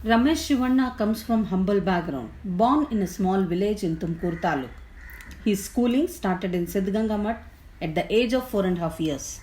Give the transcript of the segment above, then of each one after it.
Ramesh Shivanna comes from humble background, born in a small village in Tumkur Taluk. His schooling started in Siddhganga Mutt at the age of 4.5 years.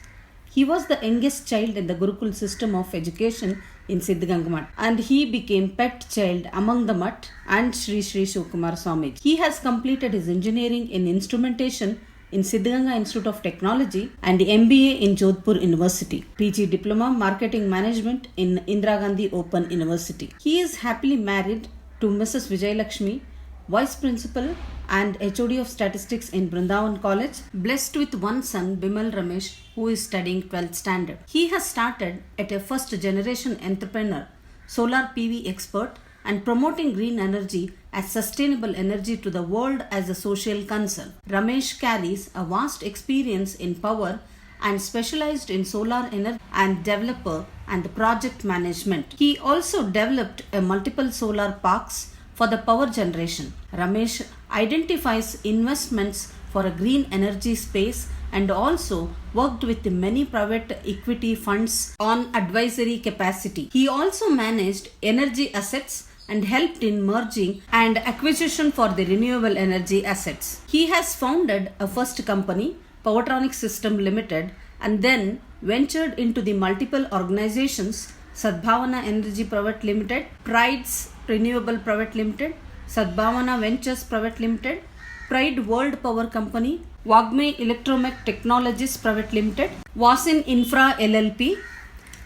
He was the youngest child in the Gurukul system of education in Siddhganga Mutt, and he became pet child among the Mutt and Sri Sri Shivakumar Swamiji. He has completed his engineering in instrumentation in Siddhganga Institute of Technology and MBA in Jodhpur University, PG Diploma Marketing Management in Indira Gandhi Open University. He is happily married to Mrs. Vijayalakshmi, Vice Principal and HOD of Statistics in Brindavan College, blessed with one son, Bimal Ramesh, who is studying 12th standard. He has started at a first generation entrepreneur, solar PV expert, and promoting green energy as sustainable energy to the world as a social concern. Ramesh carries a vast experience in power and specialized in solar energy and developer and project management. He also developed a multiple solar parks for the power generation. Ramesh identifies investments for a green energy space and also worked with many private equity funds on advisory capacity. He also managed energy assets and helped in merging and acquisition for the renewable energy assets. He has founded a first company, Powertronic System Limited, and then ventured into the multiple organizations, Sadbhavana Energy Private Limited, Prides Renewable Private Limited, Sadbhavana Ventures Private Limited, Pride World Power Company, Wagme Electromech Technologies Private Limited, Wasin Infra LLP.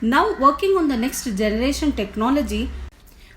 Now working on the next generation technology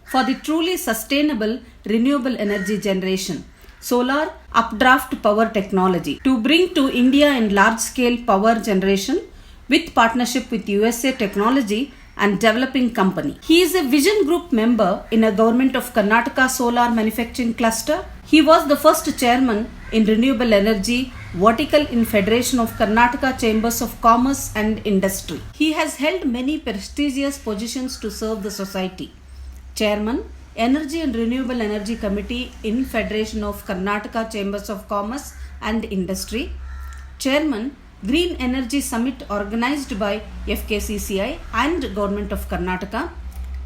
for the truly sustainable renewable energy generation, solar updraft power technology, to bring to India in large scale power generation with partnership with USA Technology and developing company. He is a Vision Group member in a Government of Karnataka Solar Manufacturing Cluster. He was the first chairman in renewable energy vertical in Federation of Karnataka Chambers of Commerce and Industry. He has held many prestigious positions to serve the society. Chairman, Energy and Renewable Energy Committee in Federation of Karnataka Chambers of Commerce and Industry. Chairman, Green Energy Summit organized by FKCCI and Government of Karnataka.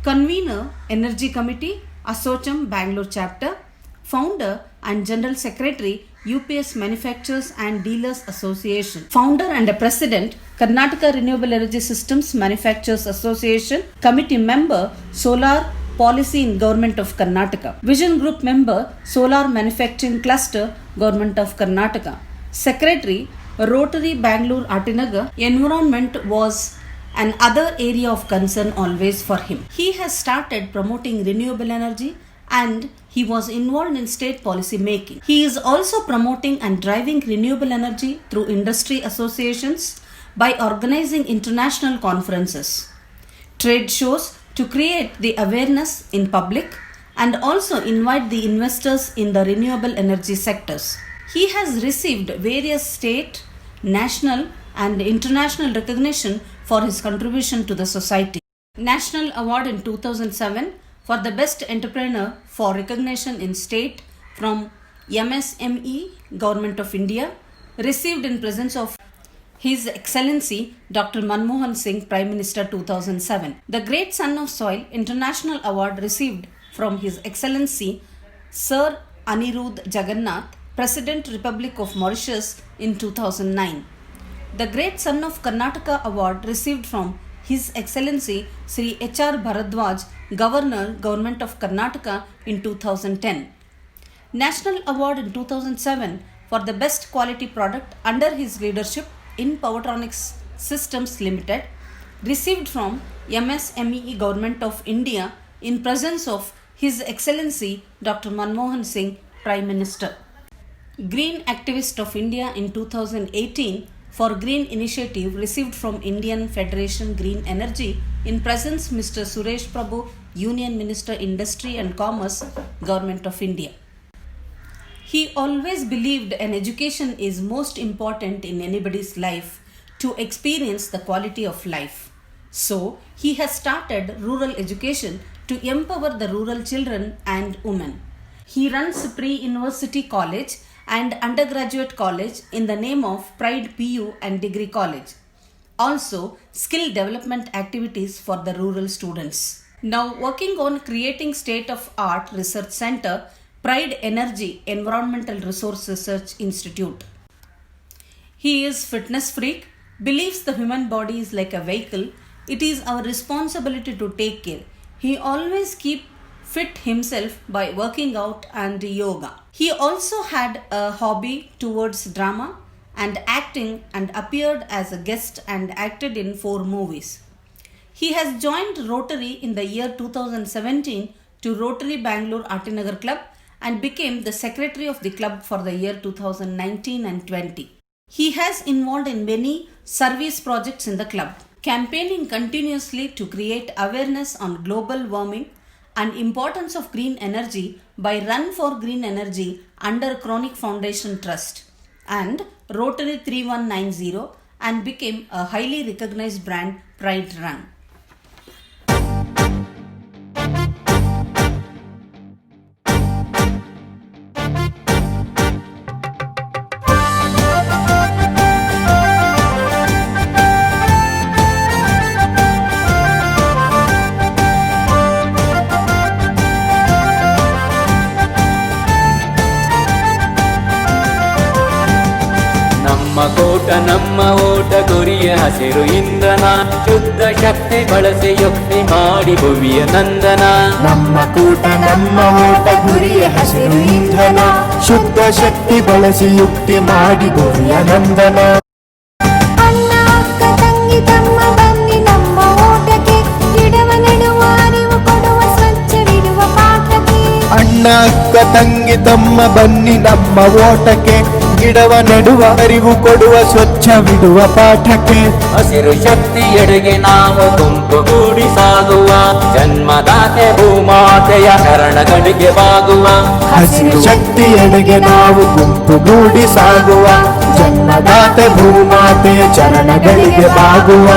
Convener, Energy Committee, Asocham, Bangalore Chapter. Founder and General Secretary, UPS Manufacturers and Dealers Association. Founder and President, Karnataka Renewable Energy Systems Manufacturers Association. Committee member, Solar Policy in Government of Karnataka. Vision Group member, Solar Manufacturing Cluster, Government of Karnataka. Secretary, Rotary Bangalore Atinagar. Environment was an other area of concern always for him. He has started promoting renewable energy and he was involved in state policy making. He is also promoting and driving renewable energy through industry associations by organizing international conferences, trade shows to create the awareness in public and also invite the investors in the renewable energy sectors. He has received various state, national and international recognition for his contribution to the society. National Award in 2007 for the Best Entrepreneur for recognition in state from MSME, Government of India, received in presence of His Excellency Dr. Manmohan Singh, Prime Minister 2007. The Great Son of Soil International Award received from His Excellency Sir Anirudh Jagannath, President Republic of Mauritius in 2009. The Great Son of Karnataka Award received from His Excellency Sri H.R. Bharadwaj, Governor, Government of Karnataka in 2010. National Award in 2007 for the Best Quality Product under his leadership in Powertronics Systems Limited, received from MSME Government of India in presence of His Excellency Dr. Manmohan Singh, Prime Minister. Green Activist of India in 2018 for Green Initiative received from Indian Federation Green Energy in presence Mr. Suresh Prabhu, Union Minister Industry and Commerce, Government of India. He always believed an education is most important in anybody's life to experience the quality of life. So, he has started rural education to empower the rural children and women. He runs pre-university college and undergraduate college in the name of Pride PU and Degree College. Also, skill development activities for the rural students. Now working on creating state-of-art research center, Pride Energy Environmental Resource Research Institute. He is fitness freak, believes the human body is like a vehicle. It is our responsibility to take care. He always keep fit himself by working out and yoga. He also had a hobby towards drama and acting and appeared as a guest and acted in 4 movies. He has joined Rotary in the year 2017 to Rotary Bangalore Atinagar Club and became the secretary of the club for the year 2019 and 20. He has involved in many service projects in the club, campaigning continuously to create awareness on global warming and importance of green energy by Run for Green Energy under Chronic Foundation Trust and Rotary 3190 and became a highly recognized brand Pride Run. ನಮ್ಮ ಕೋಟ ನಮ್ಮ ಓಟ ಗುರಿಯ ಹಸಿರು ಇಂಧನ ಶುದ್ಧ ಶಕ್ತಿ ಬಳಸಿ ಯುಕ್ತಿ ಮಾಡಿ ಭುವಿಯ ನಂದನ. ನಮ್ಮ ಕೂಟ ನಮ್ಮ ಓಟ ಗುರಿಯ ಹಸಿರು ಇಂಧನ ಶುದ್ಧ ಶಕ್ತಿ ಬಳಸಿ ಯುಕ್ತಿ ಮಾಡಿ ಭುವಿಯ ನಂದನ. ಅಣ್ಣ ಅಕ್ಕ ತಂಗಿ ತಮ್ಮ ಬನ್ನಿ ನಮ್ಮ ಓಟಕ್ಕೆ ಗಿಡವ ನೆಡುವ ಅರಿವು ಕೊಡುವ ಸ್ವಚ್ಛವಿಡುವ ಪಾಠಕ್ಕೆ. ಅಣ್ಣ ಅಕ್ಕ ತಂಗಿ ತಮ್ಮ ಬನ್ನಿ ನಮ್ಮ ಓಟಕ್ಕೆ ಗಿಡವ ನೆಡುವ ಅರಿವು ಕೊಡುವ ಸ್ವಚ್ಛವಿಡುವ ಪಾಠಕ್ಕೆ. ಹಸಿರು ಶಕ್ತಿಯೆಡೆಗೆ ನಾವು ಗುಂಪುಗೂಡಿ ಸಾಗುವ ಜನ್ಮದಾತೆ ಭೂಮಾತೆಯ ಶರಣಗಳಿಗೆ ಬಾಗುವ. ಹಸಿರು ಶಕ್ತಿಯೆಡೆಗೆ ನಾವು ಗುಂಪುಗೂಡಿ ಸಾಗುವ ಜನ್ಮದಾತೆ ಭೂಮಾತೆಯ ಚರಣಗಳಿಗೆ ಬಾಗುವ.